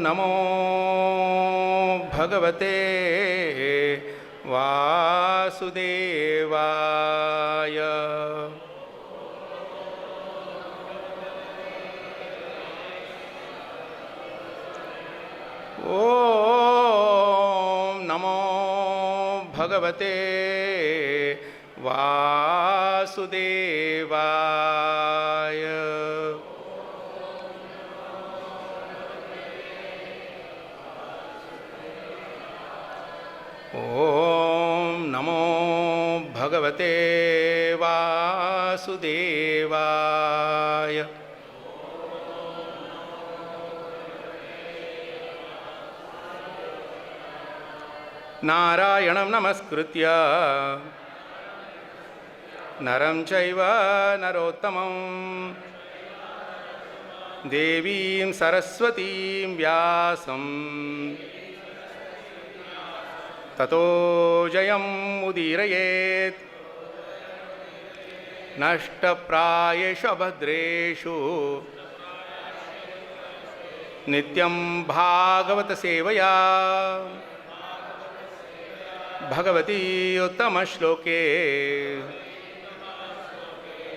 नमो भगवते वासुदेवाय। ओम नमो भगवते वासुदेवाय। ओम नमो भगवते वासुदेवाय। नारायणं नमस्कृत्य नरं चैव नरोत्तमं देवीं सरस्वतीं व्यासं ततो जयमुदीरयेत्। नष्टप्रायेषु भद्रेषु नित्यं भागवत सेवया भगवती उत्तमश्लोके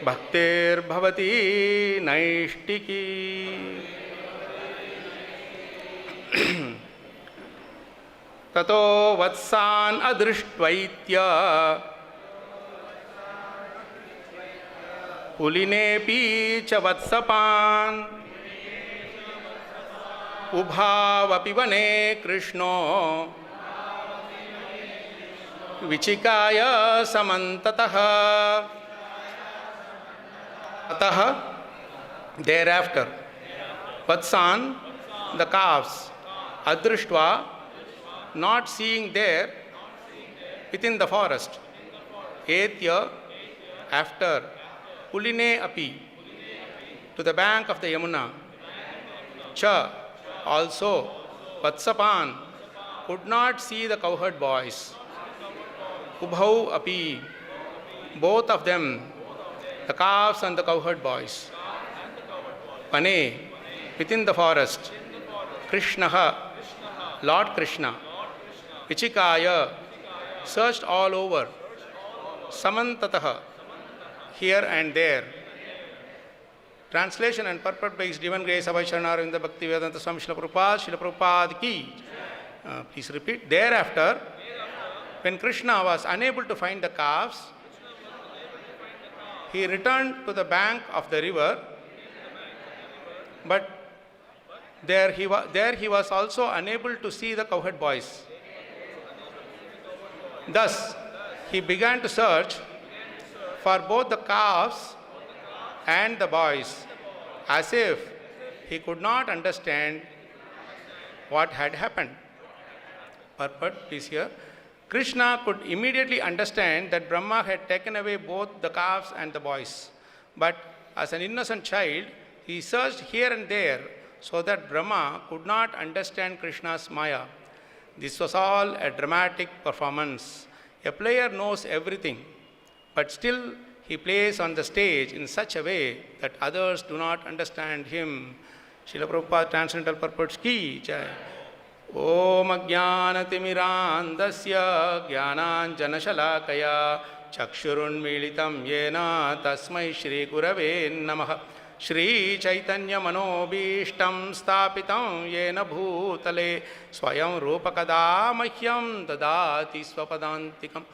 भक्तिर्भवती नैष्टिकी। ततो वत्सान् अदृष्ट्वैत्य पुलिनेऽपि च वत्सपान् उभावपि वने कृष्णो विचिकाय समन्ततः। अतः thereafter vatsan, the calves, adrishtva, not seeing there within the forest, etya, after, puline api, to the bank of the Yamuna, cha, also, vatsapan, could not see the cowherd boys, ubhau api, both of them, the calves and the cowherd boys, pane, within the forest, Krishnaha, Lord Krishna, Vichikaya, searched all over, Samantataha, here and there. Translation and purport by His Divine Grace Abhay Charanarinda Bhaktivedanta Swami Srila Prabhupada ki. Please repeat. Thereafter, when Krishna was unable to find the calves, he returned to the bank of the river, but there he was also unable to see the cowherd boys. Thus, he began to search for both the calves and the boys, as if he could not understand what had happened. Purport, please hear. Krishna could immediately understand that Brahma had taken away both the calves and the boys. But as an innocent child, he searched here and there so that Brahma could not understand Krishna's Maya. This was all a dramatic performance. A player knows everything, but still he plays on the stage in such a way that others do not understand him. Srila Prabhupada Transcendental Purports ki jai. Om Ajnanatimirandasya Jnananjanashalakaya Chakshurunmilitam Yena Tasmai Shri Gurave Namaha. Shri Chaitanya Manobishtam Stapitam Yena Bhutale Swayam Rupakada Mahyam Dadati Swapadantikam.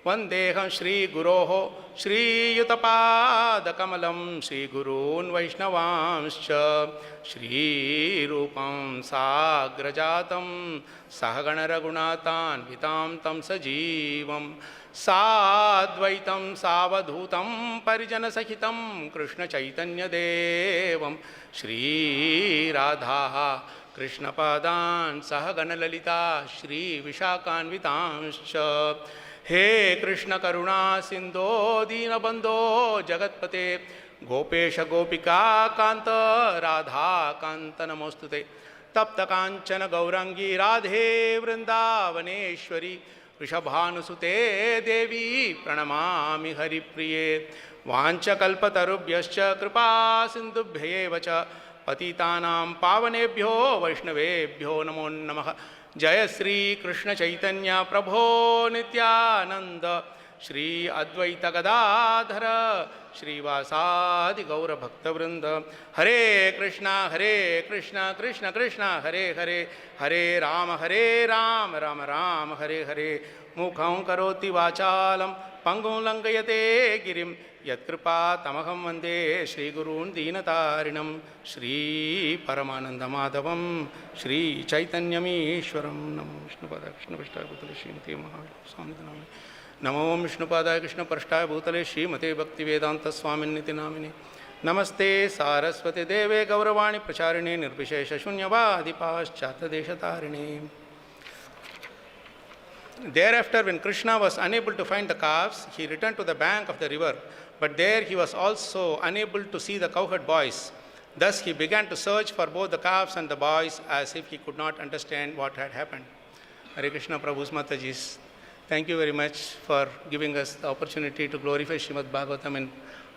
Vandeham Shri Guroho Shri Yutapada Kamalam Shri Gurun Vaishnavamscha Shri Rupam Sagrajatam Sahagana Raghunatan Vitam Tam Sajivam Sadvaitam Savadhutam Parijana Sahitam Krishna Chaitanya Devam Shri Radha Krishna Padan Sahagana Lalita Shri Vishakan Vitamscha. He Krishna Karuna Sindho Dina Bandho Jagatpate Gopesha Gopika Kanta Radha Kanta Namostute Tapta Kanchana Gaurangi Radhe Vrindavaneshwari Rishabhanusute Devi Pranamami Haripriye Vancha Kalpatarubhyascha Kripa Sindhubhyevacha पतितानां पावनेभ्यो वैष्णवेभ्यो नमो नमः। जय श्री कृष्ण चैतन्य प्रभो नित्यानंद श्री अद्वैत गदाधर श्रीवासादि गौर भक्तवृंद। हरे कृष्णा कृष्ण कृष्ण हरे हरे, हरे राम राम राम हरे हरे। मुखं करोति वाचालं पंगुं लंघयते गिरिं यत्कृपा तमहं वन्दे श्रीगुरून् दीनतारिणं। श्री परमानन्दमाधवं श्री चैतन्यमीश्वरं। नमो विष्णुपादाय कृष्णपृष्ठाय भूतले श्रीमते महावीर नामिने। नमो विष्णुपादाय कृष्णपृष्ठाय भूतले श्रीमते भक्तिवेदान्तस्वामिन्निति नामिने। नमस्ते सारस्वती देवे गौरवाणी प्रचारिणे निर्विशेष शून्यवादि पाश्चात्यदेशतारिणे। Thereafter, when Krishna was unable to find the calves, he returned to the bank of the river, but there he was also unable to see the cowherd boys. Thus he began to search for both the calves and the boys, as if he could not understand what had happened. Hare Krishna Prabhu's Matajis, thank you very much for giving us the opportunity to glorify Srimad Bhagavatam in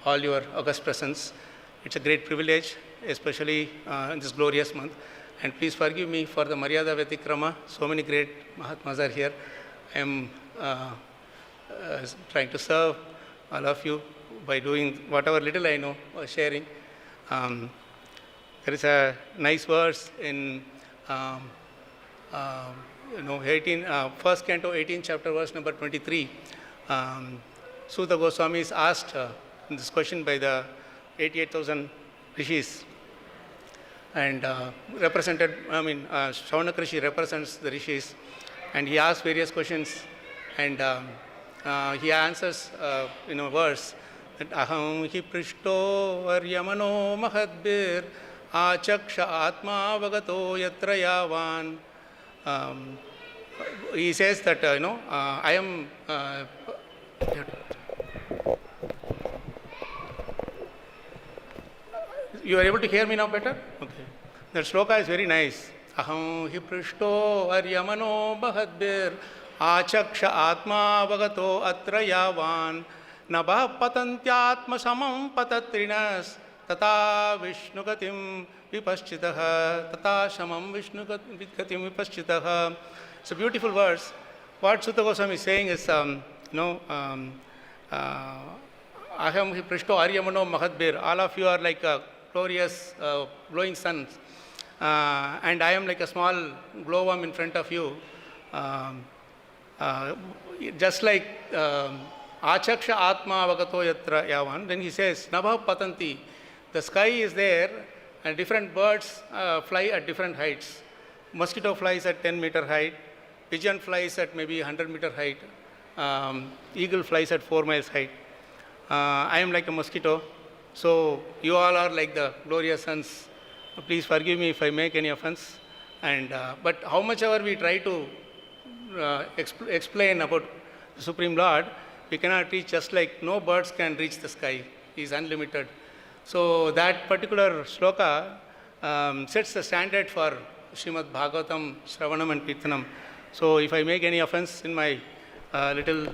all your august presence. It's a great privilege, especially in this glorious month. And please forgive me for the Maryada Vyatikrama. So many great Mahatmas are here. I am trying to serve all of you by doing whatever little I know, sharing. There is a nice verse in 1st Canto, 18th chapter, verse number 23. Suta Goswami is asked this question by the 88,000 rishis, and Shaunaka Rishi represents the rishis. And he asks various questions, and he answers in a verse that aham hi prishto aryamano mahadbir achaksha atma vagato yatra yavan. He says that I am. You are able to hear me now better? Okay. That shloka is very nice. अहं हि पृष्टो अर्यमनो महद्भिर् आचक्ष आत्मा वगतो अत्र यावान् नभः पतन्त्यात्मसमं पतत्रिणस् तथा विष्णुगतिं विपश्चितः तथा समं विष्णुगतिं विपश्चितः. It's a beautiful verse. What Sutta Goswami is saying is, aham hi prishto aryamano mahadbir. All of you are like a glorious glowing suns. And I am like a small glowworm in front of you. Just like Achaksha Atma Vagato Yatra Yavan, then he says, Nabha Patanti. The sky is there, and different birds fly at different heights. Mosquito flies at 10-meter height, pigeon flies at maybe 100-meter height, eagle flies at 4 miles height. I am like a mosquito, so you all are like the glorious suns. Please forgive me if I make any offense. And but how much ever we try to explain about the Supreme Lord, we cannot reach, just like no birds can reach the sky. He is unlimited. So that particular shloka sets the standard for Srimad Bhagavatam, Shravanam and Kirtanam. So if I make any offense in my little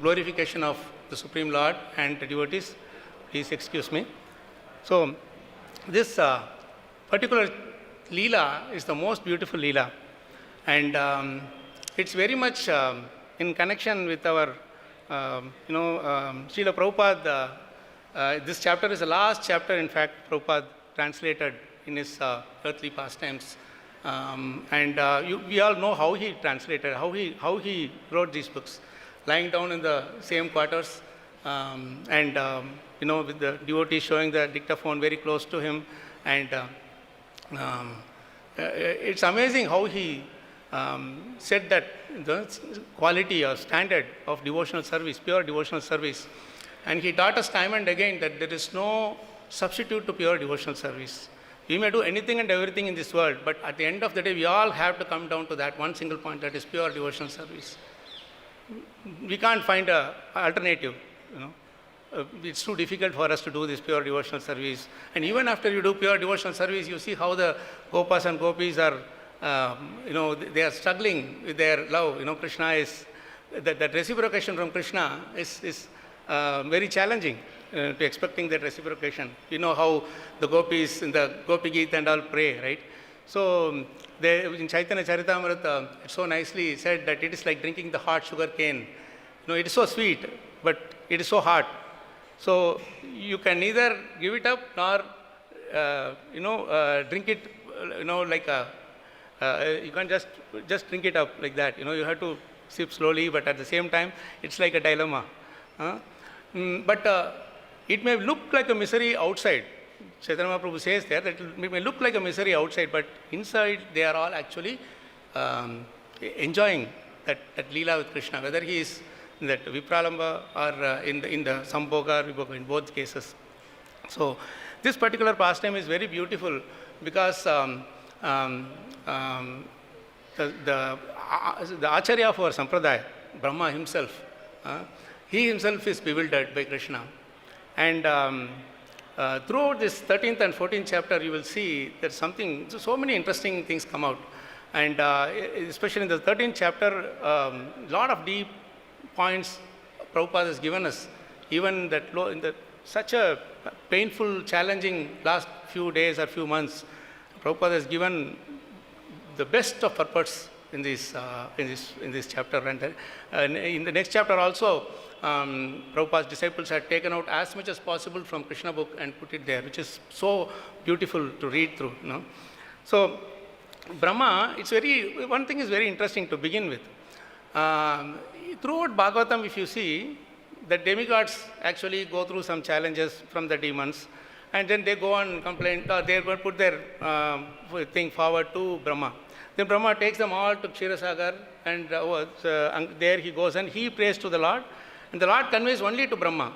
glorification of the Supreme Lord and the devotees, please excuse me. So this particular Leela is the most beautiful Leela, and it's very much in connection with our, Srila Prabhupada. This chapter is the last chapter, in fact, Prabhupada translated in his earthly pastimes. We all know how he translated, how he wrote these books, lying down in the same quarters, with the devotees showing the dictaphone very close to him. And it's amazing how he said that the quality or standard of devotional service, pure devotional service. And he taught us time and again that there is no substitute to pure devotional service. We may do anything and everything in this world, but at the end of the day, we all have to come down to that one single point, that is pure devotional service. We can't find an alternative, It's too difficult for us to do this pure devotional service. And even after you do pure devotional service, you see how the Gopas and Gopis are, they are struggling with their love. Krishna is, that reciprocation from Krishna is very challenging. to expecting that reciprocation. You know how the gopis in the Gopi Geet and all pray, right? So they, in Chaitanya Charitamrita, it so nicely said that it is like drinking the hot sugar cane. You know, it is so sweet, but it is so hot. So you can neither give it up nor, drink it, like a, you can't just drink it up like that. You know, you have to sip slowly, but at the same time, it's like a dilemma. But it may look like a misery outside. Chaitanya Mahaprabhu says there that it may look like a misery outside, but inside they are all actually enjoying that Leela with Krishna, whether he is in that Vipralamba or in the Sambhoga or Vibhoga, in both cases. So this particular pastime is very beautiful because the Acharya for Sampradaya, Brahma himself, he himself is bewildered by Krishna. And throughout this 13th and 14th chapter, you will see that so many interesting things come out. And especially in the 13th chapter, lot of deep points Prabhupada has given us. Even that in such a painful, challenging last few days or few months, Prabhupada has given the best of purpose in this chapter. And in the next chapter also, Prabhupada's disciples had taken out as much as possible from Krishna book and put it there, which is so beautiful to read through. You know? So Brahma, one thing is very interesting to begin with. Throughout Bhagavatam, if you see, the demigods actually go through some challenges from the demons, and then they go and complain, they will put their thing forward to Brahma. Then Brahma takes them all to Kshirosagar, and there he goes and he prays to the Lord, and the Lord conveys only to Brahma,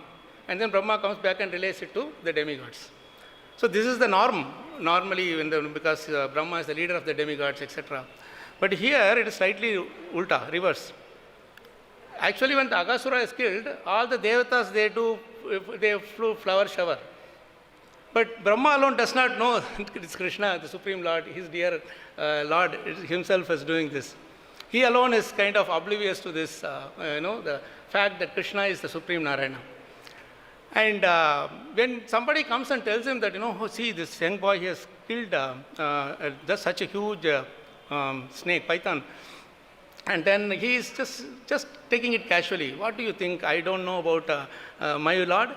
and then Brahma comes back and relays it to the demigods. So this is the norm, normally, because Brahma is the leader of the demigods, etc. But here it is slightly ulta, reverse. Actually, when the Aghasura is killed, all the devatas, they flew flower shower. But Brahma alone does not know it's Krishna, the Supreme Lord, his dear Lord himself is doing this. He alone is kind of oblivious to this, the fact that Krishna is the Supreme Narayana. And when somebody comes and tells him that, see, this young boy, he has killed just such a huge snake, python, and then he is just taking it casually. What do you think? I don't know about my Lord.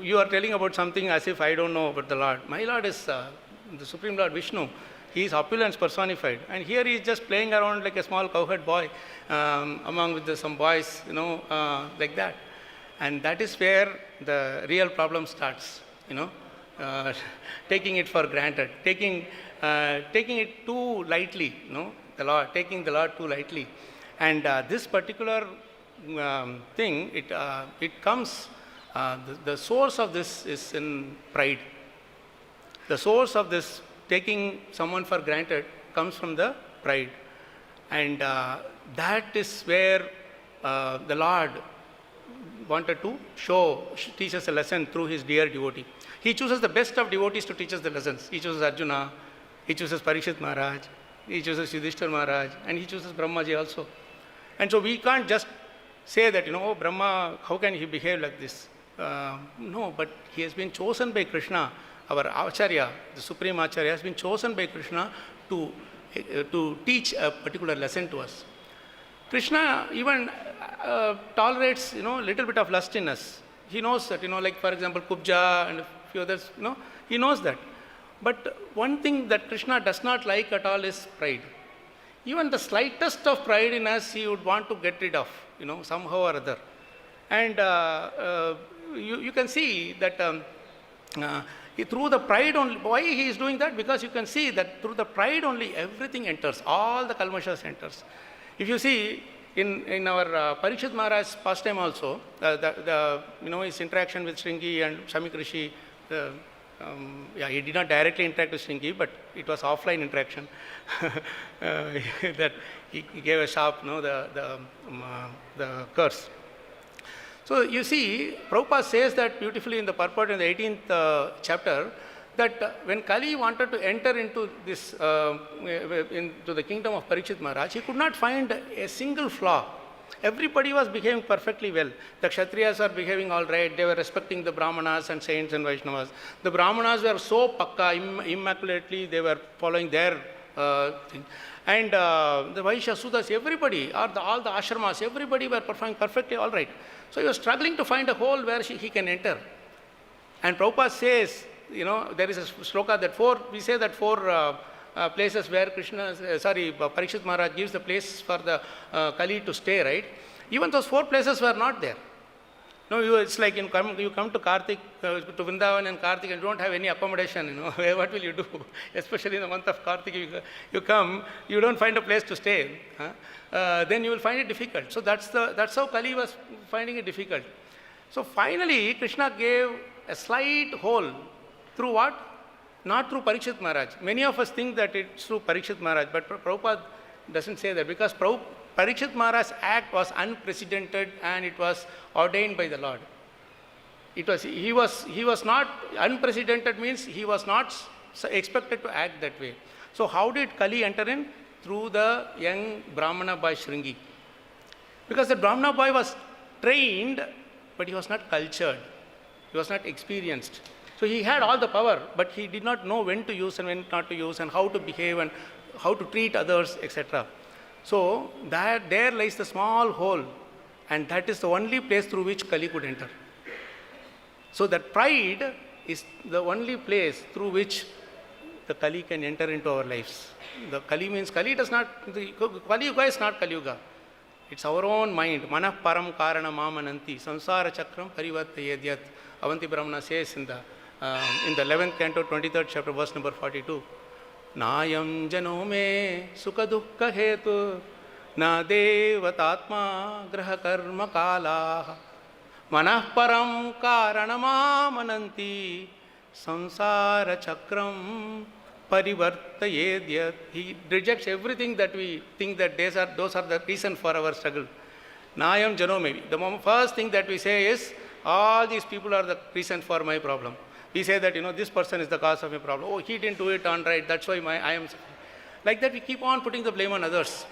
You are telling about something as if I don't know about the Lord. My Lord is the Supreme Lord Vishnu. He is opulence personified. And here he is just playing around like a small cowherd boy among with some boys, like that. And that is where the real problem starts, taking it for granted, taking it too lightly, taking the Lord too lightly. And this particular thing, it comes, the source of this is in pride. The source of this taking someone for granted comes from the pride. And that is where the Lord wanted to teach us a lesson through his dear devotee. He chooses the best of devotees to teach us the lessons. He chooses Arjuna, he chooses Parikshit Maharaj, he chooses Yudhishthira Maharaj, and he chooses Brahmaji also. And so we can't just say that, Brahma, how can he behave like this? No, but he has been chosen by Krishna. Our Acharya, the Supreme Acharya, has been chosen by Krishna to teach a particular lesson to us. Krishna even tolerates, little bit of lust in us. He knows that, like for example, Kubja and a few others, he knows that. But one thing that Krishna does not like at all is pride. Even the slightest of pride in us, he would want to get rid of, somehow or other. And you can see that through the pride only, why he is doing that? Because you can see that through the pride only everything enters, all the kalmashas enters. If you see in our Parikshit Maharaj's pastime also, his interaction with Shringi and Shamik Rishi, he did not directly interact with Shringi, but it was offline interaction. That he gave a sharp, the curse. So you see, Prabhupada says that beautifully in the purport in the 18th chapter, that when Kali wanted to enter into this, into the kingdom of Parikshit Maharaj, he could not find a single flaw. Everybody was behaving perfectly well. The Kshatriyas are behaving all right. They were respecting the Brahmanas and saints and Vaishnavas. The Brahmanas were so pakka, immaculately, they were following their thing. And the Vaishyas, Sudras, everybody, all the ashramas, everybody were performing perfectly all right. So he was struggling to find a hole where he can enter. And Prabhupada says, there is a sloka that we say that four places where Parikshit Maharaj gives the place for the Kali to stay, right? Even those 4 places were not there. No, it's like you come to Kartik, to Vrindavan and Kartik and don't have any accommodation, what will you do? Especially in the month of Kartik, you come, you don't find a place to stay. Then you will find it difficult. So that's how Kali was finding it difficult. So finally, Krishna gave a slight hole through what? Not through Parikshit Maharaj. Many of us think that it's through Parikshit Maharaj, but Prabhupada doesn't say that, because Parikshit Maharaj's act was unprecedented and it was ordained by the Lord. He was not unprecedented, means he was not expected to act that way. So how did Kali enter in? Through the young Brahmana boy Shringi. Because the Brahmana boy was trained, but he was not cultured. He was not experienced. So he had all the power, but he did not know when to use and when not to use, and how to behave and how to treat others, etc. So there lies the small hole, and that is the only place through which Kali could enter. So that pride is the only place through which the Kali can enter into our lives. The Kali means, Kali Yuga is not Kali Yuga. It's our own mind. Manah param karana mamananti samsara chakram parivartayedyat. Avanti Brahmana says in the 11th canto, 23rd chapter, verse number 42. Nayam janome sukha dukkha hetu na devatatma graha karma kalaha manah param karanamamananti samsara chakram parivartayedyat. He rejects everything that we think that those are the reason for our struggle. Nayam janome. The first thing that we say is, all these people are the reason for my problem. We say that, this person is the cause of my problem. Oh, he didn't do it on right, that's why I am suffering. Like that, we keep on putting the blame on others.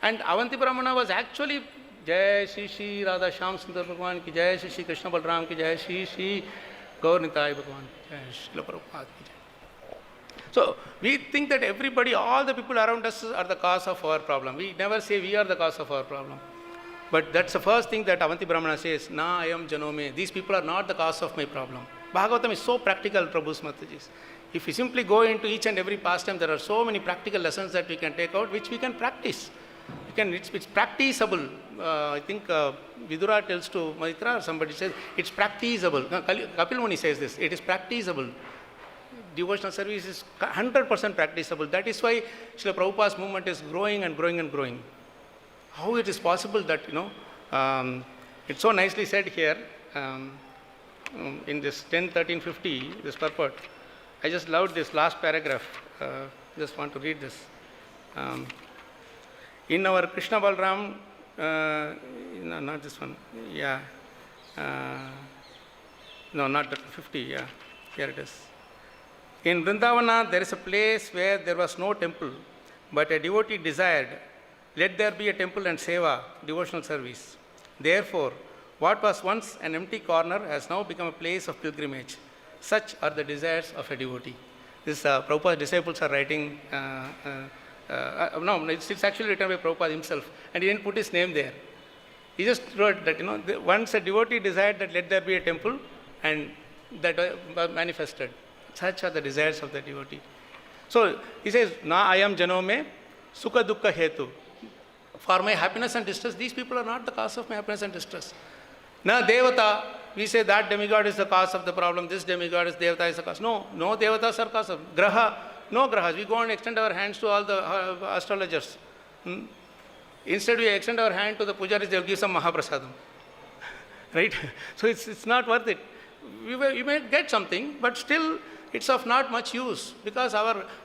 And Avanti Brahmana was actually, Jai Shri Shri Radha Shyam Sundar Bhagwan ki Jai, Shri Shri Krishna Balram ki Jai, Shri Shri Gaur Nitai Bhagwan ki Jai, Srila Prabhupada ki Jai. So, we think that everybody, all the people around us are the cause of our problem. We never say we are the cause of our problem. But that's the first thing that Avanti Brahmana says, Na ayam janome. These people are not the cause of my problem. Bhagavatam is so practical, Prabhu's Mataji. If we simply go into each and every pastime, there are so many practical lessons that we can take out, which we can practice. It's practicable. I think Vidura tells to Maitra, or somebody says, it's practicable. Kapil Muni says this, it is practicable. Devotional service is 100% practicable. That is why Srila Prabhupada's movement is growing and growing and growing. How it is possible that, it's so nicely said here, in this 10-13-50, this purport. I just loved this last paragraph. Just want to read this. In our Krishna Balram, no, not this one. Yeah. No, not 50. Yeah. Here it is. In Vrindavana, there is a place where there was no temple, but a devotee desired, let there be a temple and seva, devotional service. Therefore, what was once an empty corner has now become a place of pilgrimage. Such are the desires of a devotee. This Prabhupada's disciples are writing, no, it's actually written by Prabhupada himself, and he didn't put his name there. He just wrote that, once a devotee desired that let there be a temple, and that manifested. Such are the desires of the devotee. So, he says, Na ayam janome sukha dukkha hetu. For my happiness and distress, these people are not the cause of my happiness and distress. Na devata, we say that demigod is the cause of the problem, this demigod is devata is the cause. No devatas are cause of. Graha, no grahas. We go and extend our hands to all the astrologers. Instead we extend our hand to the pujaris, they will give some mahaprasadam. Right? So it's not worth it. You may get something, but still it's of not much use, because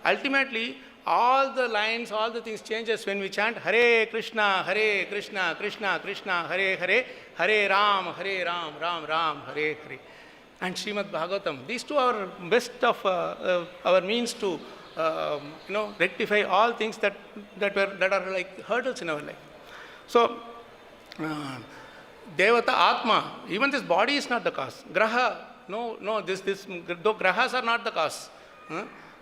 ultimately all the lines, all the things changes when we chant Hare Krishna, Krishna Krishna, Hare Hare, Hare Ram, Ram Ram, Hare Hare. And Srimad Bhagavatam. These two are best of our means to rectify all things that are like hurdles in our life. So Devata, Atma, even this body is not the cause. Graha, no, though grahas are not the cause.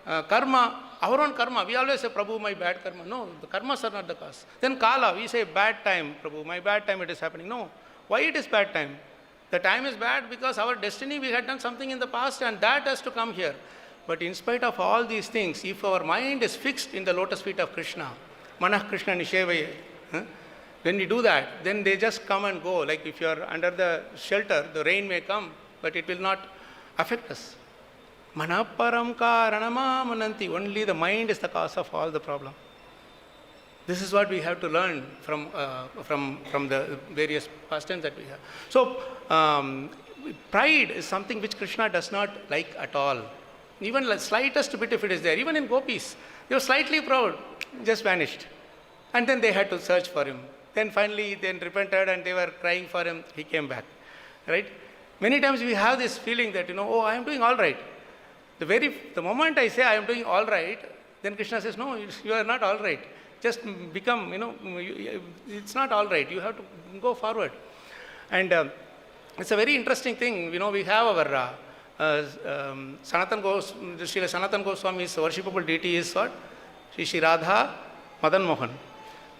Karma, our own karma, we always say, Prabhu, my bad karma. No, the karmas are not the cause. Then Kala, we say, bad time, Prabhu, my bad time it is happening. No, why it is bad time? The time is bad because our destiny, we had done something in the past and that has to come here. But in spite of all these things, if our mind is fixed in the lotus feet of Krishna, Manah Krishna Nishevaye, when we do that, then they just come and go. Like if you are under the shelter, the rain may come, but it will not affect us. Manaparam karanama mananti. Only the mind is the cause of all the problem. This is what we have to learn from the various pastimes that we have. So, pride is something which Krishna does not like at all. Even the slightest bit if it is there, even in gopis, they were slightly proud, just vanished. And then they had to search for him. Then finally, they repented and they were crying for him. He came back, right? Many times we have this feeling that, oh, I am doing all right. The moment I say I am doing all right, then Krishna says, no, you are not all right. Just become, it's not all right. You have to go forward. And it's a very interesting thing. We have our Srila Sanatan Goswami's worshipable deity is what? Shri Radha Madan Mohan.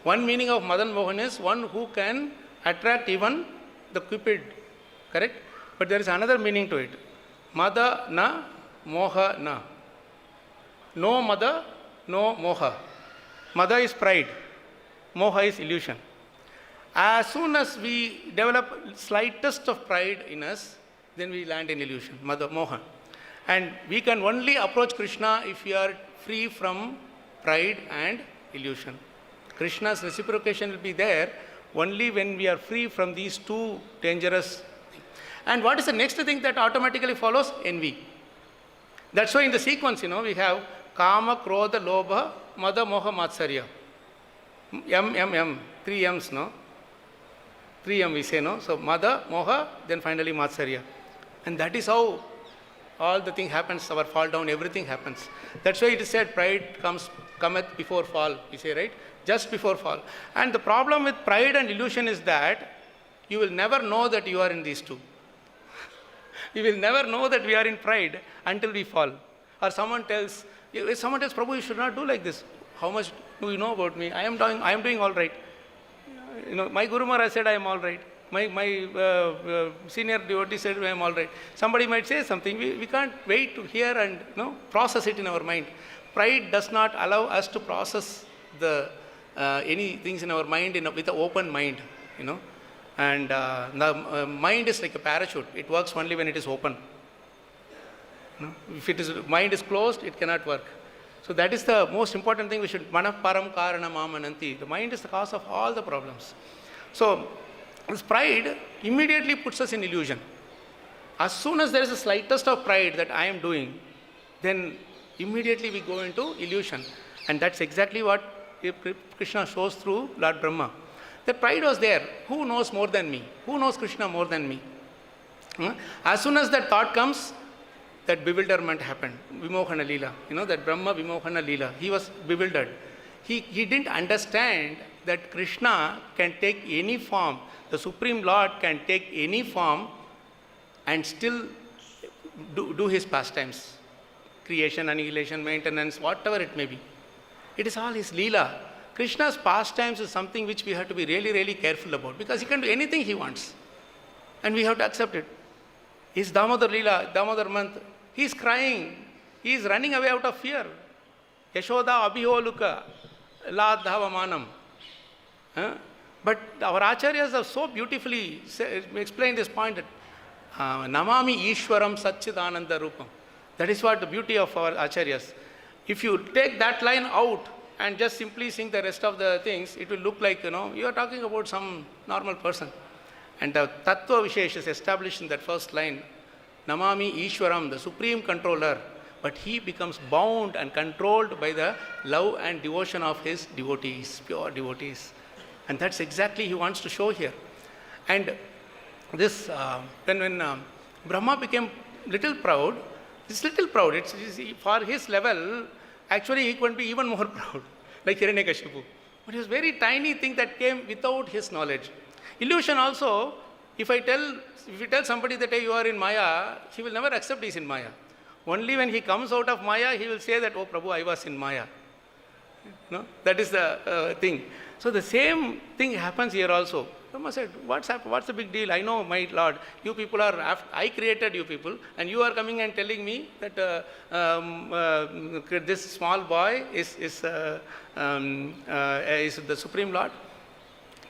One meaning of Madan Mohan is one who can attract even the Cupid, correct? But there is another meaning to it. Mada na moha na. No mada, no moha. Mada is pride. Moha is illusion. As soon as we develop slightest of pride in us, then we land in illusion, mada, moha. And we can only approach Krishna if we are free from pride and illusion. Krishna's reciprocation will be there only when we are free from these two dangerous things. And what is the next thing that automatically follows? Envy. That's why in the sequence, we have Kama, Krodha, Lobha, Mada, Moha, Matsarya. M, 3 M's, no? 3 M we say, no? So Mada, Moha, then finally Matsarya. And that is how all the thing happens, our fall down, everything happens. That's why it is said, pride cometh before fall, we say, right? Just before fall. And the problem with pride and illusion is that you will never know that you are in these two. You will never know that we are in pride until we fall. Or someone tells, Prabhu, you should not do like this. How much do you know about me? I am doing all right. My Guru Maharaj said I am all right. My senior devotee said I am all right. Somebody might say something. We can't wait to hear and process it in our mind. Pride does not allow us to process any things in our mind with an open mind. And the mind is like a parachute. It works only when it is open. If mind is closed, it cannot work. So that is the most important thing we should. Manah param karana mamananti. The mind is the cause of all the problems. So this pride immediately puts us in illusion. As soon as there is the slightest of pride that I am doing, then immediately we go into illusion. And that's exactly what Krishna shows through Lord Brahma. The pride was there. Who knows more than me? Who knows Krishna more than me? As soon as that thought comes, that bewilderment happened. Vimohana Leela. That Brahma Vimohana Leela. He was bewildered. He didn't understand that Krishna can take any form. The Supreme Lord can take any form and still do his pastimes. Creation, annihilation, maintenance, whatever it may be. It is all his Leela. Krishna's pastimes is something which we have to be really, really careful about because he can do anything he wants. And we have to accept it. His Damodar Leela, Damodar month, he is crying. He is running away out of fear. Yashoda Abhiholuka, La Dhavamanam. But our acharyas have so beautifully explained this point that Namami Ishwaram Satchidananda Rupam. That is what the beauty of our acharyas. If you take that line out and just simply sing the rest of the things, it will look like, you are talking about some normal person. And the Tattva Vishesh is established in that first line. Namami Ishwaram, the supreme controller. But he becomes bound and controlled by the love and devotion of his devotees, pure devotees. And that's exactly he wants to show here. And this, when Brahma became little proud, it's for his level, actually he could be even more proud, like Hiranyakashipu. But it was very tiny thing that came without his knowledge. Illusion also, if you tell somebody that, hey, you are in Maya, he will never accept he is in Maya. Only when he comes out of Maya, he will say that, oh Prabhu, I was in Maya. No? That is the thing. So the same thing happens here also. Brahma said, what's the big deal? I know, my Lord, you people are, I created you people, and you are coming and telling me that this small boy is the Supreme Lord.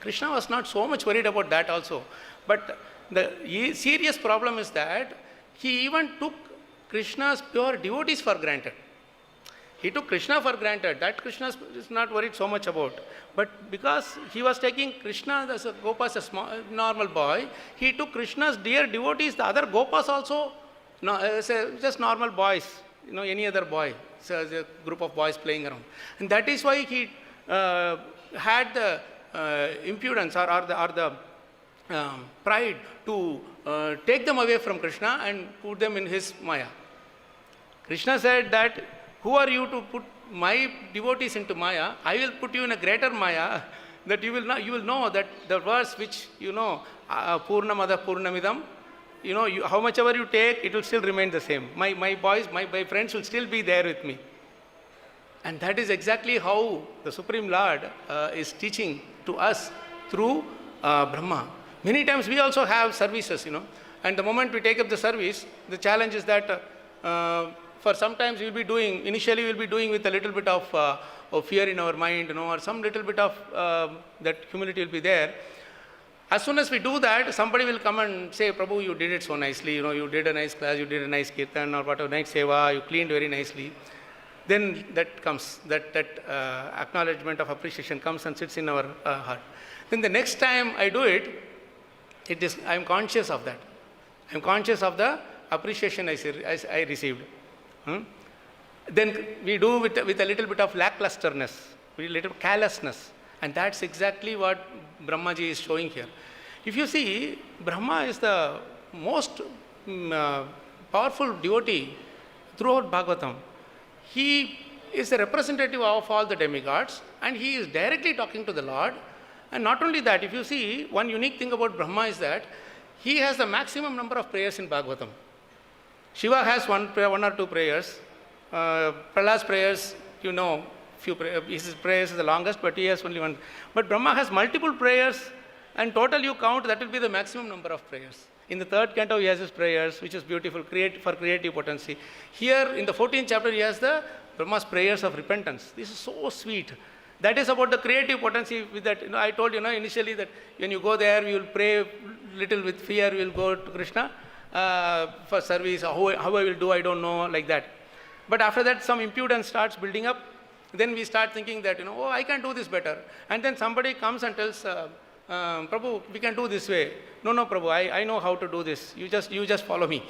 Krishna was not so much worried about that also. But the serious problem is that he even took Krishna's pure devotees for granted. He took Krishna for granted. That Krishna is not worried so much about. But because he was taking Krishna as a Gopas, a small, normal boy, he took Krishna's dear devotees, the other Gopas also, just normal boys, any other boy. So a group of boys playing around. And that is why he had the impudence or the pride to take them away from Krishna and put them in his Maya. Krishna said that, who are you to put my devotees into Maya? I will put you in a greater Maya, that you will know that the verse which Purnamada Purnamidam, how much ever you take, it will still remain the same. My boys, my friends will still be there with me. And that is exactly how the Supreme Lord is teaching to us through Brahma. Many times we also have services, and the moment we take up the service, the challenge is that for sometimes initially we'll be doing with a little bit of fear in our mind, or some little bit of that humility will be there. As soon as we do that, somebody will come and say, Prabhu, you did it so nicely, you did a nice class, you did a nice kirtan, or whatever, nice seva, you cleaned very nicely. Then that comes, that acknowledgement of appreciation comes and sits in our heart. Then the next time I do it, I am conscious of that. I am conscious of the appreciation I received. Then we do with a little bit of lacklusternness, with a little callousness. And that's exactly what Brahmaji is showing here. If you see, Brahma is the most powerful devotee throughout Bhagavatam. He is a representative of all the demigods, and he is directly talking to the Lord. And not only that, if you see, one unique thing about Brahma is that he has the maximum number of prayers in Bhagavatam. Shiva has one or two prayers. Prahlad's prayers, his prayers is the longest, but he has only one. But Brahma has multiple prayers, and total you count, that will be the maximum number of prayers. In the 3rd canto, he has his prayers, which is beautiful, for creative potency. Here, in the 14th chapter, he has the Brahma's prayers of repentance. This is so sweet. That is about the creative potency. With that, I told you initially that when you go there, you will pray little with fear, you will go to Krishna for service. How I will do, I don't know, like that. But after that, some impudence starts building up. Then we start thinking that, I can do this better. And then somebody comes and tells, Prabhu, we can do this way. No, Prabhu, I know how to do this. You just follow me.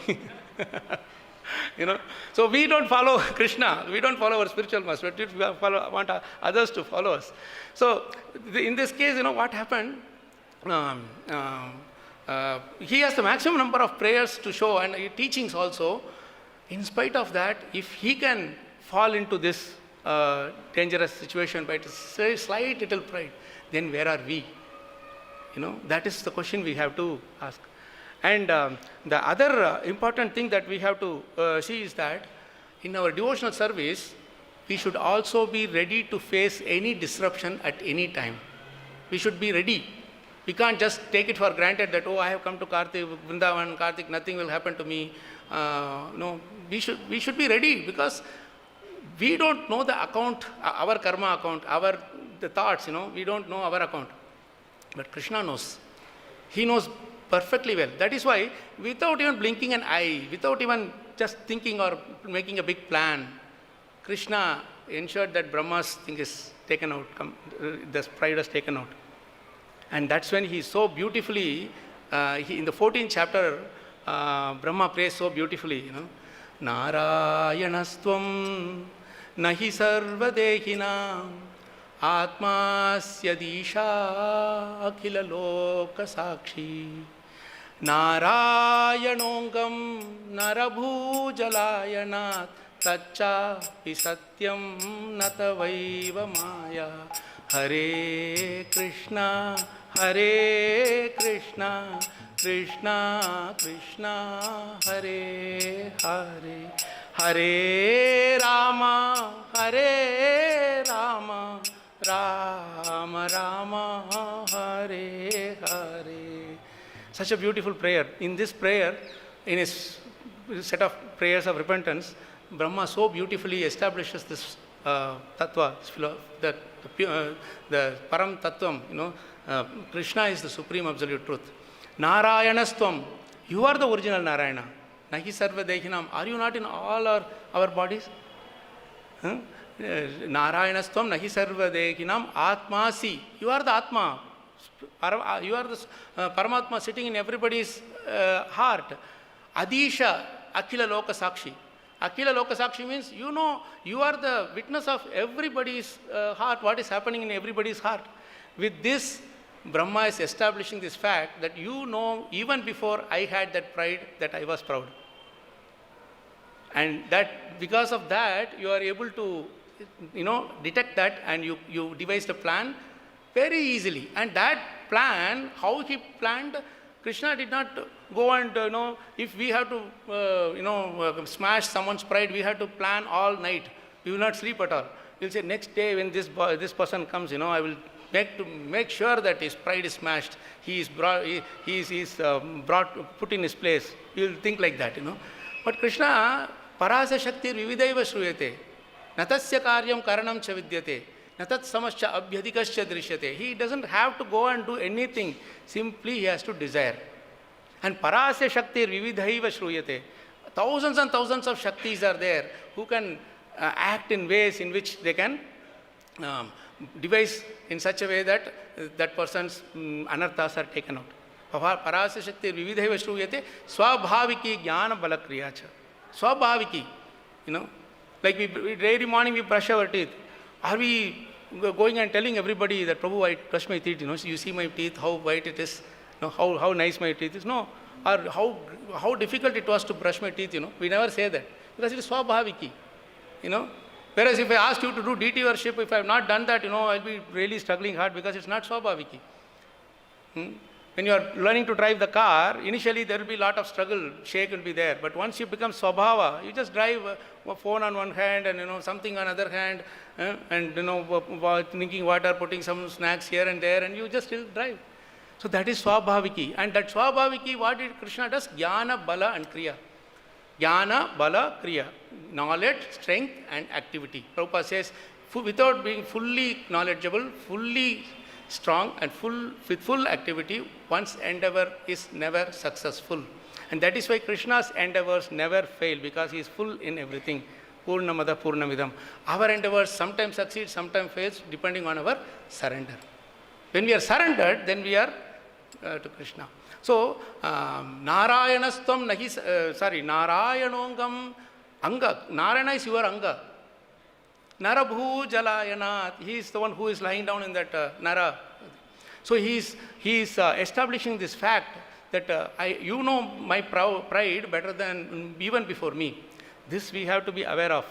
So we don't follow Krishna. We don't follow our spiritual master. We want others to follow us. So in this case, what happened? He has the maximum number of prayers to show, and teachings also. In spite of that, if he can fall into this dangerous situation by a slight little pride, then where are we? That is the question we have to ask. And the other important thing that we have to see is that in our devotional service, we should also be ready to face any disruption at any time. We should be ready. We can't just take it for granted that, I have come to Vrindavan, Kartik, nothing will happen to me. No, we should be ready, because we don't know the account, our karma account, the thoughts, we don't know our account. But Krishna knows. He knows perfectly well. That is why, without even blinking an eye, without even just thinking or making a big plan, Krishna ensured that Brahma's thing is taken out, the pride is taken out. And that's when he so beautifully, in the 14th chapter, Brahma prays so beautifully, Narayanastvam nahi sarvadehinam Atmasya disha akhila loka sakshi Narayanongam narabhujalayanat tacha pisatyam natavaiva maya Hare Krishna Hare Krishna, Krishna Krishna, Hare Hare, Hare Rama, Hare Rama, Rama Rama, Hare Hare. Such a beautiful prayer. In this prayer, in his set of prayers of repentance, Brahma so beautifully establishes this tattva, that the param tattvam, Krishna is the supreme absolute truth. Narayanastvam, you are the original Narayana. Nahi sarva dehinam, are you not in all our bodies? Narayanastvam nahi sarva dehinam atmasi, you are the Atma. You are the Paramatma sitting in everybody's heart. Adisha Akhila Loka Sakshi. Akhila Loka Sakshi means you are the witness of everybody's heart, what is happening in everybody's heart. With this, Brahma is establishing this fact that even before I had that pride, that I was proud. And that because of that, you are able to detect that, and you devised a plan very easily. And that plan, how he planned, Krishna did not go and, if we have to, smash someone's pride, we have to plan all night. We will not sleep at all. We'll say, next day when this person comes, I will make sure that his pride is smashed. He is put in his place. You will think like that, But Krishna, Parasa Shakti Vividaiva Shruyate, Natasya Karyam Karanam Cha Vidyate, Natat Samascha Abhyadikascha Drishyate. He doesn't have to go and do anything. Simply he has to desire. And Parasya Shakti Vividaiva Shruyate. Thousands and thousands of Shaktis are there who can act in ways in which they can devise in such a way that that person's anarthas are taken out. Parasya Shakti Vividaiva Shruyate Swabhaviki Jnana Balakriyacha. Swabhaviki. Like every morning we brush our teeth. Are we going and telling everybody that, Prabhu, I brush my teeth, you see my teeth, how white it is, how nice my teeth is? No. Or how difficult it was to brush my teeth, We never say that. Because it is swabhaviki, Whereas if I ask you to do DT worship, if I have not done that, I'll be really struggling hard because it's not swabhaviki. When you are learning to drive the car, initially there will be a lot of struggle, shake will be there. But once you become swabhava, you just drive a phone on one hand and something on other hand, and drinking water, putting some snacks here and there, and you just still drive. So that is swabhaviki. And that swabhaviki, what did Krishna does? Jnana, bala and kriya. Jnana, bala, kriya. Knowledge, strength and activity. Prabhupada says, without being fully knowledgeable, fully strong and with full activity, one's endeavor is never successful. And that is why Krishna's endeavors never fail, because he is full in everything. Purnamada Purnamidam. Our endeavors sometimes succeed, sometimes fails, depending on our surrender. When we are surrendered, then we are to Krishna. So, Narayanastvam Narayanongam Anga. Narayana is your Anga. Narabhu Jalayanat. He is the one who is lying down in that Nara. So he is establishing this fact that my pride better than even before me. This we have to be aware of.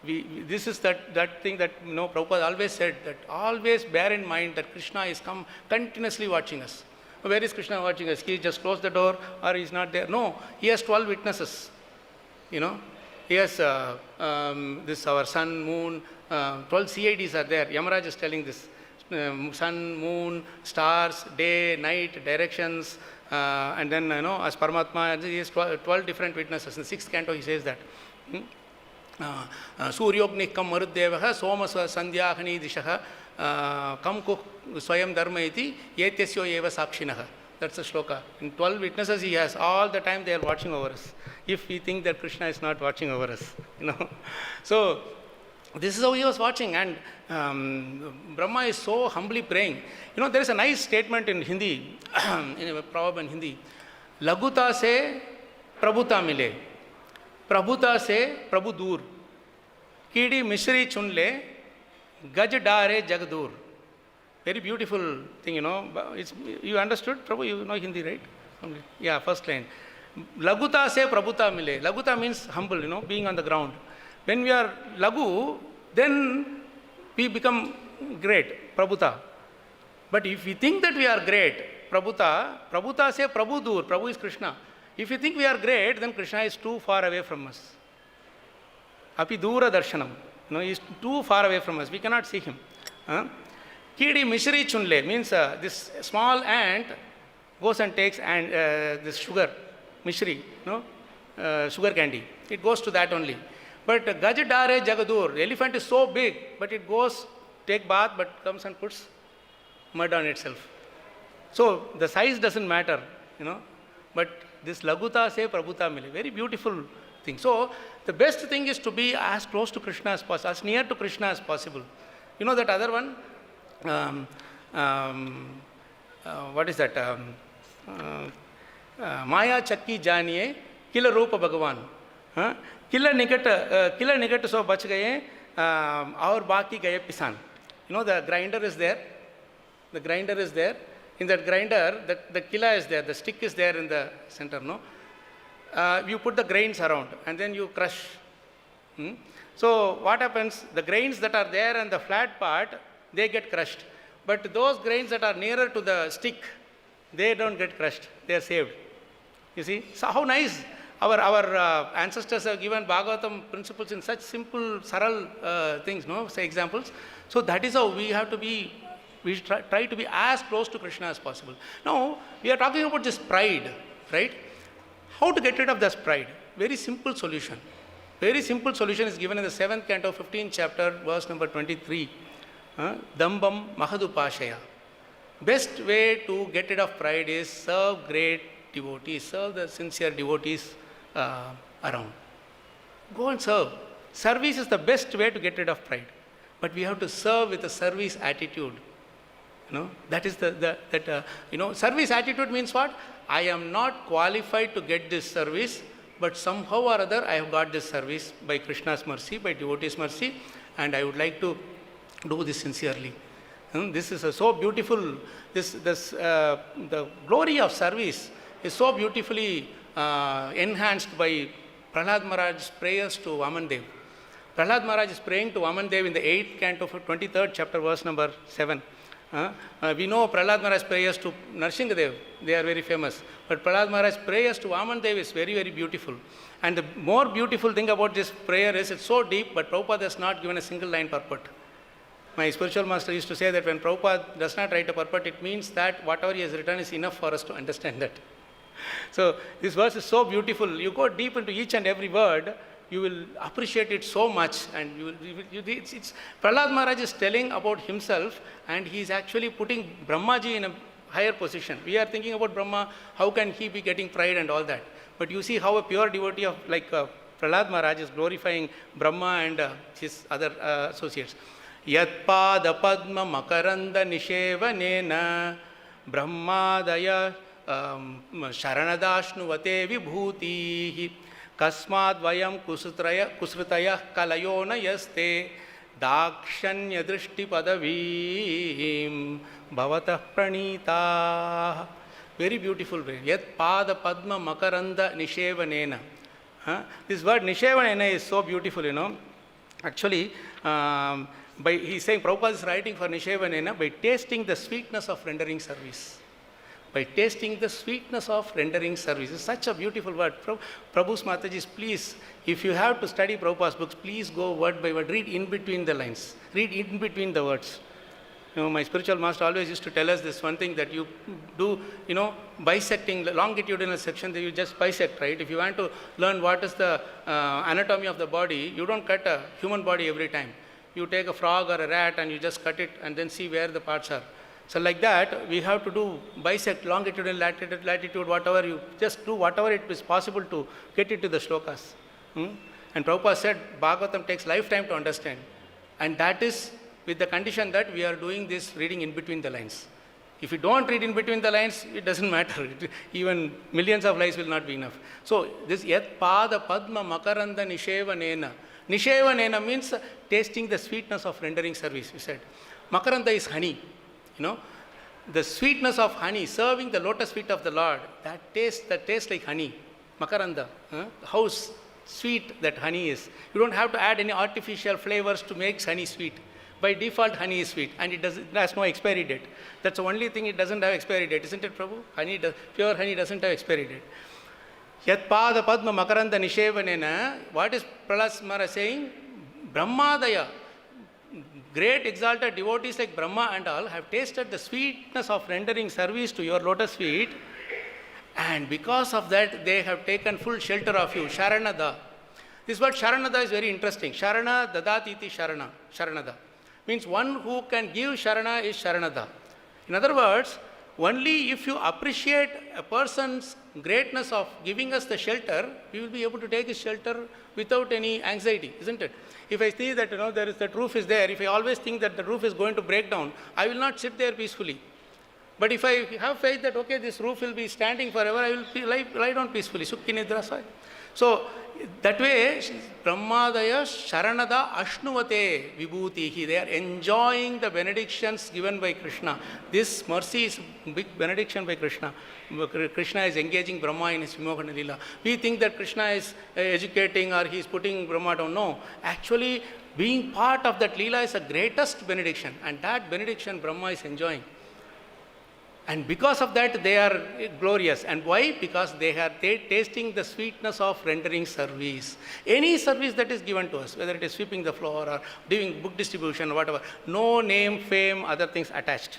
This is that thing that Prabhupada always said, that always bear in mind that Krishna is continuously watching us. Where is Krishna watching us? He just closed the door or he's not there? No, he has 12 witnesses. He has this our sun, moon, 12 CIDs are there. Yamaraj is telling this. Sun, moon, stars, day, night, directions, and then as Paramatma, he has 12 different witnesses. In the 6th canto he says that. Suryogni kam marudevaha somasa sandhyahani dishaha kam kuh swayam dharma iti yetyasyo eva sakshinaha. That's the shloka. In 12 witnesses he has. All the time they are watching over us. If we think that Krishna is not watching over us, So, this is how he was watching, and Brahma is so humbly praying. There is a nice statement in Hindi, in a proverb in Hindi. Laguta se prabhuta mile, prabhuta se prabhu dur, kidi mishri chun le, gaj dare jag dur. Very beautiful thing, you understood, Prabhu, you know Hindi, right? Yeah, first line. Laguta se prabhuta mile. Laguta means humble, being on the ground. When we are lagu, then we become great, prabhuta. But if we think that we are great, Prabhuta say Prabhu Dur, Prabhu is Krishna. If you think we are great, then Krishna is too far away from us. Api Dura Darshanam. He is too far away from us. We cannot see him. Kidi Mishri Chunle means this small ant goes and takes this sugar, Mishri, sugar candy. It goes to that only. But Gajadare Jagadur, the elephant is so big, but it goes, take bath, but comes and puts mud on itself. So the size doesn't matter, but this Laguta se Prabhuta mile, very beautiful thing. So the best thing is to be as close to Krishna as possible, as near to Krishna as possible. You know that other one? What is that? Maya Chakki Janiye, Kila Rupa Bhagavan. Kila Nikat so bach gaye, aur baki gaye pisan. The grinder is there. The grinder is there. In that grinder, the kila is there. The stick is there in the center, you put the grains around and then you crush. So what happens? The grains that are there and the flat part, they get crushed. But those grains that are nearer to the stick, they don't get crushed. They are saved. You see? So how nice. Our ancestors have given Bhagavatam principles in such simple, saral things, say examples. So that is how we have to be, we try to be as close to Krishna as possible. Now, we are talking about this pride, right? How to get rid of this pride? Very simple solution. Very simple solution is given in the 7th canto, 15th chapter, verse number 23. Dambam Mahadupashaya. Best way to get rid of pride is serve great devotees, serve the sincere devotees around. Go and serve. Service is the best way to get rid of pride. But we have to serve with a service attitude. That is service attitude means what? I am not qualified to get this service, but somehow or other I have got this service by Krishna's mercy, by devotees' mercy, and I would like to do this sincerely. This is so beautiful. The glory of service is so beautifully enhanced by Prahlad Maharaj's prayers to Vamandev. Prahlad Maharaj is praying to Vamandev in the 8th canto of 23rd chapter, verse number 7. We know Prahlad Maharaj's prayers to Narsinghadev, they are very famous. But Prahlad Maharaj's prayers to Vamandev is very, very beautiful. And the more beautiful thing about this prayer is it's so deep, but Prabhupada has not given a single line purport. My spiritual master used to say that when Prabhupada does not write a purport, it means that whatever he has written is enough for us to understand that. So this verse is so beautiful. You go deep into each and every word, you will appreciate it so much. And Prahlad Maharaj is telling about himself, and he is actually putting Brahmaji in a higher position. We are thinking about Brahma, how can he be getting pride and all that. But you see how a pure devotee of Prahlad Maharaj is glorifying Brahma and his other associates. Yat pada padma makaranda nishevanena brahmadaya sharanadashnuvate vibhutihi kasmad vayam kusrutaya kalayona yaste dakshanya drishti padavim bhavatah pranita. Very beautiful way. Yat pada padma makaranda nishevanena. This word nishevanena is so beautiful, Actually, he's saying Prabhupada is writing for Nishevanena by tasting the sweetness of rendering service. By tasting the sweetness of rendering service. It's such a beautiful word. Prabhu's Mataji's, please, if you have to study Prabhupada's books, please go word by word. Read in between the lines. Read in between the words. My spiritual master always used to tell us this one thing, that you do, bisecting the longitudinal section, that you just bisect, right? If you want to learn what is the anatomy of the body, you don't cut a human body every time. You take a frog or a rat and you just cut it and then see where the parts are. So like that, we have to do bisect longitude, latitude, whatever. You just do whatever it is possible to get into the shlokas. And Prabhupada said, Bhagavatam takes lifetime to understand. And that is with the condition that we are doing this reading in between the lines. If you don't read in between the lines, it doesn't matter. Even millions of lines will not be enough. So this yat pada padma makaranda nishevanena. Nishevanena means tasting the sweetness of rendering service, we said. Makaranda is honey. The sweetness of honey, serving the lotus feet of the Lord, that tastes like honey. Makaranda. How sweet that honey is. You don't have to add any artificial flavors to make honey sweet. By default, honey is sweet and it has no expiry date. That's the only thing, it doesn't have expiry date, isn't it, Prabhu? Pure honey doesn't have expiry date. Yat pada padma makaranda nishevanena, what is Prahlad Maharaj saying? Brahmadaya, great exalted devotees like Brahma and all have tasted the sweetness of rendering service to your lotus feet, and because of that they have taken full shelter of you. Sharanada. This word Sharanada is very interesting. Sharana dadati iti Sharanada. Means one who can give Sharana is Sharanada. In other words, only if you appreciate a person's greatness of giving us the shelter, we will be able to take his shelter without any anxiety, isn't it? If I see that that roof is there, if I always think that the roof is going to break down, I will not sit there peacefully. But if I have faith that, okay, this roof will be standing forever, I will lie down peacefully. Sukhi nidra sai. So, that way, Brahmadaya Sharanada Ashnuvate Vibhutihi. They are enjoying the benedictions given by Krishna. This mercy is big benediction by Krishna. Krishna is engaging Brahma in his Vimohana Leela. We think that Krishna is educating or he is putting Brahma down. No. Actually, being part of that Leela is the greatest benediction. And that benediction Brahma is enjoying. And because of that, they are glorious. And why? Because they are tasting the sweetness of rendering service. Any service that is given to us, whether it is sweeping the floor or doing book distribution or whatever, no name, fame, other things attached.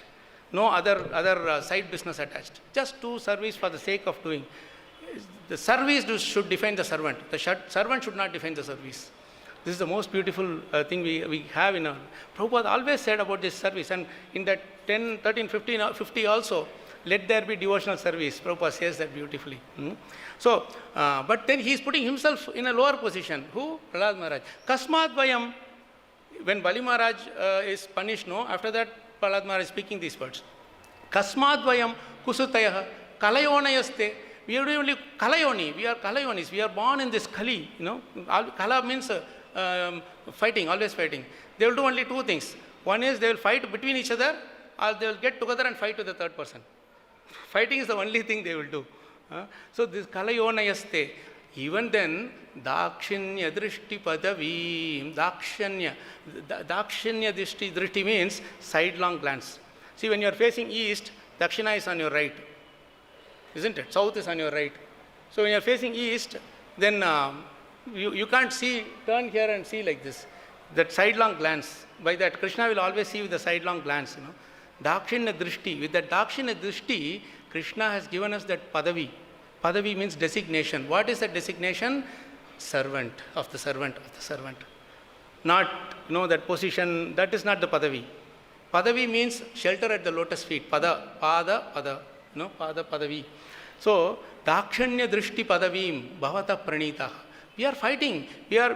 No other side business attached. Just do service for the sake of doing. The service should define the servant. The servant should not define the service. This is the most beautiful thing we have in our... Prabhupada always said about this service, and in that 10, 13, 15, 50 also, let there be devotional service. Prabhupada says that beautifully. So, but then he is putting himself in a lower position. Who? Prahlad Maharaj. Kasmat Vayam, when Bali Maharaj is punished, no, after that Prahlad Maharaj is speaking these words. Kasmat Vayam Kusutayaha Kalayonayaste. We are only Kalayoni. We are Kalayonis. We are born in this Kali. Kala means... fighting, always fighting. They will do only two things. One is they will fight between each other, or they will get together and fight with the third person. Fighting is the only thing they will do. So this Kalayonayaste, even then, Dakshinya Drishti Padavi, Dakshanya Drishti means sidelong glance. See, when you are facing east, Dakshina is on your right, isn't it? South is on your right. So when you are facing east, then you can't see, turn here and see like this. That sidelong glance. By that, Krishna will always see with the sidelong glance. Dakshinya Drishti. With that Dakshinya Drishti, Krishna has given us that Padavi. Padavi means designation. What is that designation? Servant of the servant of the servant. Not, that position, that is not the Padavi. Padavi means shelter at the lotus feet. Pada, Pada. Pada, Padavi. So, Dakshanya Drishti Padavim, Bhavata Pranita. We are fighting. We are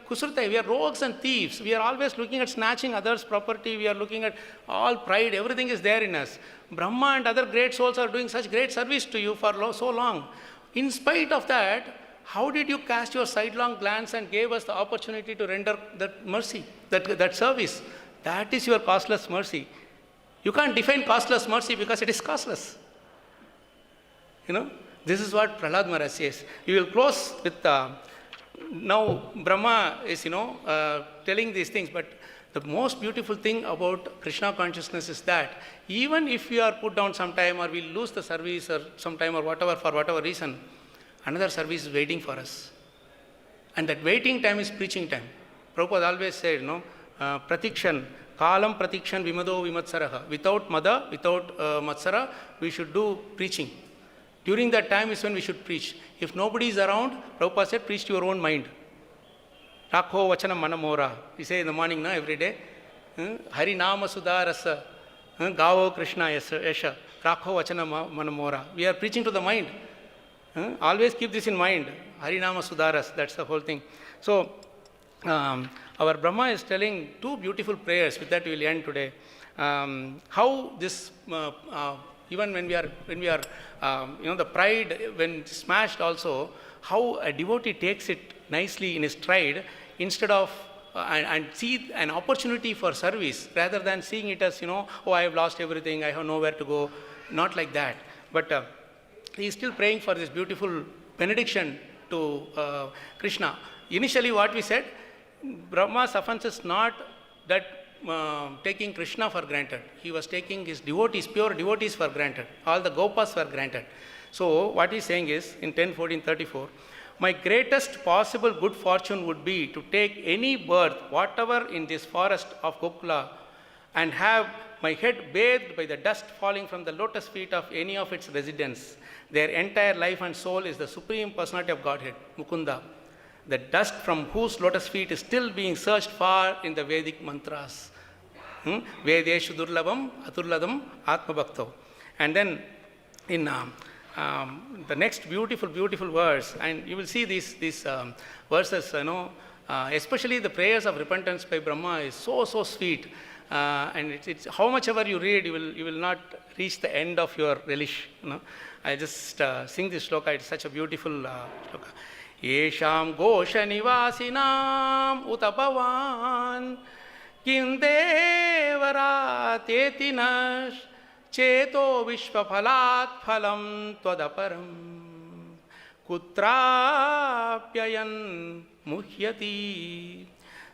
Kusurtai. We are rogues and thieves. We are always looking at snatching others' property. We are looking at all pride. Everything is there in us. Brahma and other great souls are doing such great service to you for so long. In spite of that, how did you cast your sidelong glance and gave us the opportunity to render that mercy, that service? That is your costless mercy. You can't define costless mercy because it is costless. This is what Prahlad Maharaj says. You will close with... now, Brahma is, telling these things, but the most beautiful thing about Krishna consciousness is that even if we are put down sometime or we lose the service or sometime or whatever, for whatever reason, another service is waiting for us. And that waiting time is preaching time. Prabhupada always said, Pratikshan, Kalam Pratikshan Vimado Vimatsaraha. Without Mada, without Matsara, we should do preaching. During that time is when we should preach. If nobody is around, Prabhupada said, preach to your own mind. Rakho Vachanam Manamora. We say in the morning, every day. Hari Nama Sudarasa. Gavo Krishna Yesha. Rakho Vachanam Manamora. We are preaching to the mind. Always keep this in mind. Hari Nama Sudaras. That's the whole thing. So, our Brahma is telling two beautiful prayers. With that we will end today. How this... even when we are, the pride, when smashed also, how a devotee takes it nicely in his stride instead of, and see an opportunity for service rather than seeing it as, I have lost everything, I have nowhere to go. Not like that. But he is still praying for this beautiful benediction to Krishna. Initially what we said, Brahma's offense is not that taking Krishna for granted. He was taking his devotees, pure devotees for granted. All the Gopas were granted. So what he's saying is, in 10:14:34, my greatest possible good fortune would be to take any birth, whatever in this forest of Gokula, and have my head bathed by the dust falling from the lotus feet of any of its residents. Their entire life and soul is the Supreme Personality of Godhead, Mukunda. The dust from whose lotus feet is still being searched for in the Vedic mantras. Vedeshu durlabam aturladam atma bhakto. And then in the next beautiful verse, and you will see these verses, especially the prayers of repentance by Brahma is so sweet. And it's how much ever you read, you will not reach the end of your relish. I just sing this shloka. It's such a beautiful shloka. Yesham Gosha Nivasinam Utapavan Kindevarat Etinash Cheto Vishwaphalat Phalam Tvadaparam Kutrapyayan Muhyati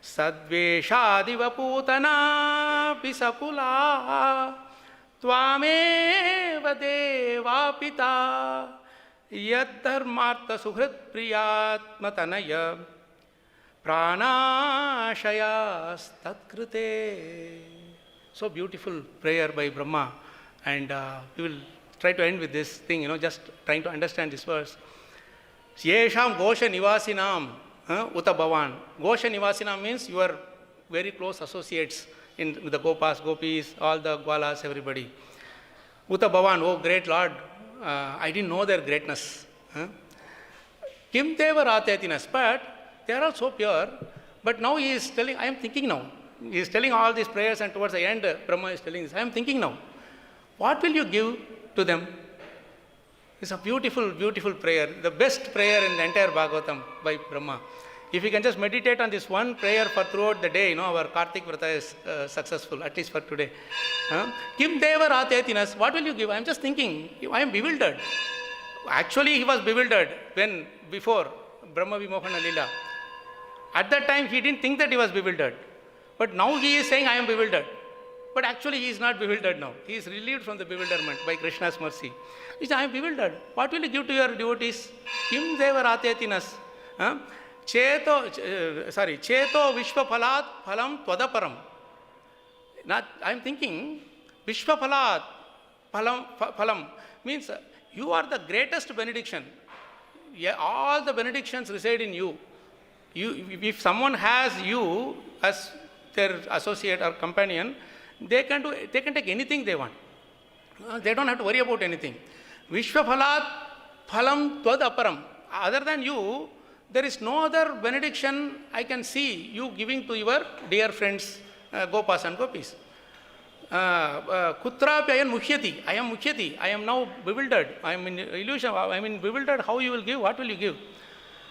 Sadveshadiva Putana Pisakula Tvameva Deva Pita Yaddharmartha Suhrit Priyatmatanaya Pranashayas Tatkrute. So beautiful prayer by Brahma. And we will try to end with this thing, just trying to understand this verse. Yesham Gosha Nivasinam Uta Bhavan. Gosha Nivasinam means you are very close associates with the Gopas, Gopis, all the Gwalas, everybody. Uta Bhavan, oh great Lord, I didn't know their greatness. Kim Deva Ratetinas, but they are all so pure. But now he is telling, I am thinking now. He is telling all these prayers, and towards the end, Brahma is telling this, I am thinking now. What will you give to them? It's a beautiful prayer, the best prayer in the entire Bhagavatam by Brahma. If you can just meditate on this one prayer for throughout the day, our Kartik Vrata is successful, at least for today. Kim Deva Ratetinas, what will you give? I am just thinking, I am bewildered. Actually, he was bewildered before Brahma Vimohana Lila. At that time, he didn't think that he was bewildered. But now he is saying, I am bewildered. But actually, he is not bewildered now. He is relieved from the bewilderment by Krishna's mercy. He says, I am bewildered. What will you give to your devotees? Kim Deva Ratetinas. Cheto Vishwaphalat Phalam Tvadaparam. I am thinking, Vishwaphalat Phalam means you are the greatest benediction. Yeah, all the benedictions reside in you. If someone has you as their associate or companion, they can take anything they want. They don't have to worry about anything. Vishwaphalat Phalam Tvadaparam. Other than you, there is no other benediction I can see you giving to your dear friends, Gopas and Gopis. Kutrapyayan Mukhyati. I am Mukhyati. I am now bewildered. I am in illusion. I am in bewildered. How you will give? What will you give?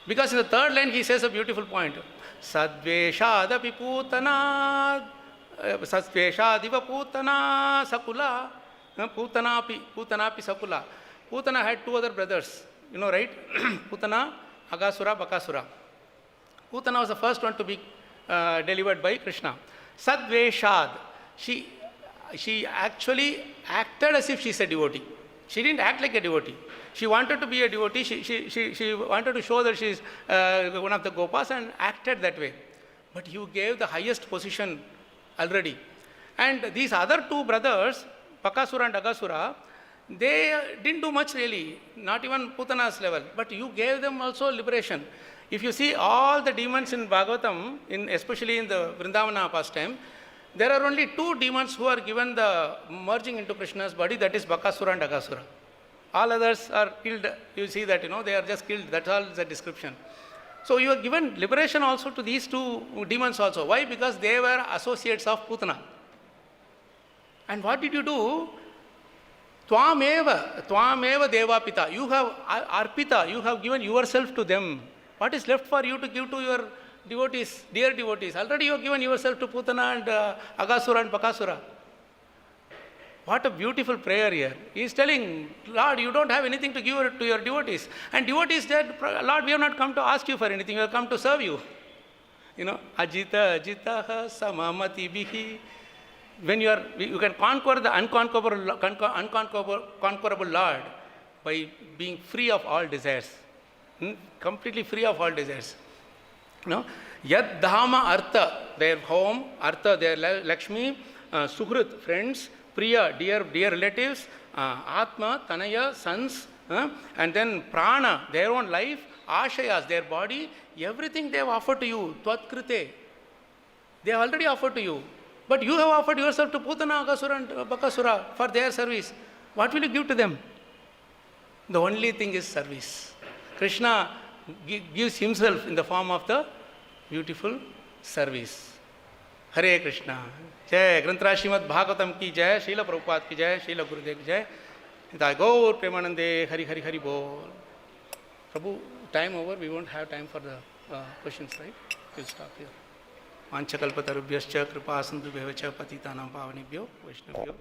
Because in the third line he says a beautiful point. Sadveshadapi Putana Sadveshadiva Putana Sakula Putanapi Sakula. Putana had two other brothers. You know, right? Putana, Agasura, Bakasura. Putana was the first one to be delivered by Krishna. Sadveshad. She actually acted as if she is a devotee. She didn't act like a devotee. She wanted to be a devotee. She wanted to show that she is one of the Gopas and acted that way. But you gave the highest position already. And these other two brothers, Bakasura and Agasura, they didn't do much really, not even Putana's level. But you gave them also liberation. If you see all the demons in Bhagavatam, especially in the Vrindavana pastime, there are only two demons who are given the merging into Krishna's body, that is Bakasura and Agasura. All others are killed. You see that, they are just killed. That's all the description. So you are given liberation also to these two demons also. Why? Because they were associates of Putana. And what did you do? Tvameva Devapita. You have Arpita, you have given yourself to them. What is left for you to give to your devotees, dear devotees? Already you have given yourself to Putana and Agasura and Bakasura. What a beautiful prayer here. He is telling, Lord, you don't have anything to give to your devotees. And devotees said, Lord, we have not come to ask you for anything, we have come to serve you. Ajita Ajitaha Samamati Bihi. When you can conquer the unconquerable Lord by being free of all desires. Completely free of all desires. Yad Dhama Artha, their home, Artha, their Lakshmi, Suhrit, friends, Priya, dear relatives, Atma, Tanaya, sons, and then Prana, their own life, Ashayas, their body, everything they have offered to you, Tvat Krite. They have already offered to you. But you have offered yourself to Putana, Agasura and Bakasura for their service. What will you give to them? The only thing is service. Krishna gives himself in the form of the beautiful service. Hare Krishna. Jai Granthra Srimad Bhagavatam ki jai, Srila Prabhupada ki jai, Srila Gurudev ki jai. Nitai Gaur Premanande, Hari Hari Hari Bol. Prabhu, time over, we won't have time for the questions, right? We'll stop here. Vanchakalpatarubhyascha kripa sindhubhyo cha patitanam pavanebhyo vaishnavyo.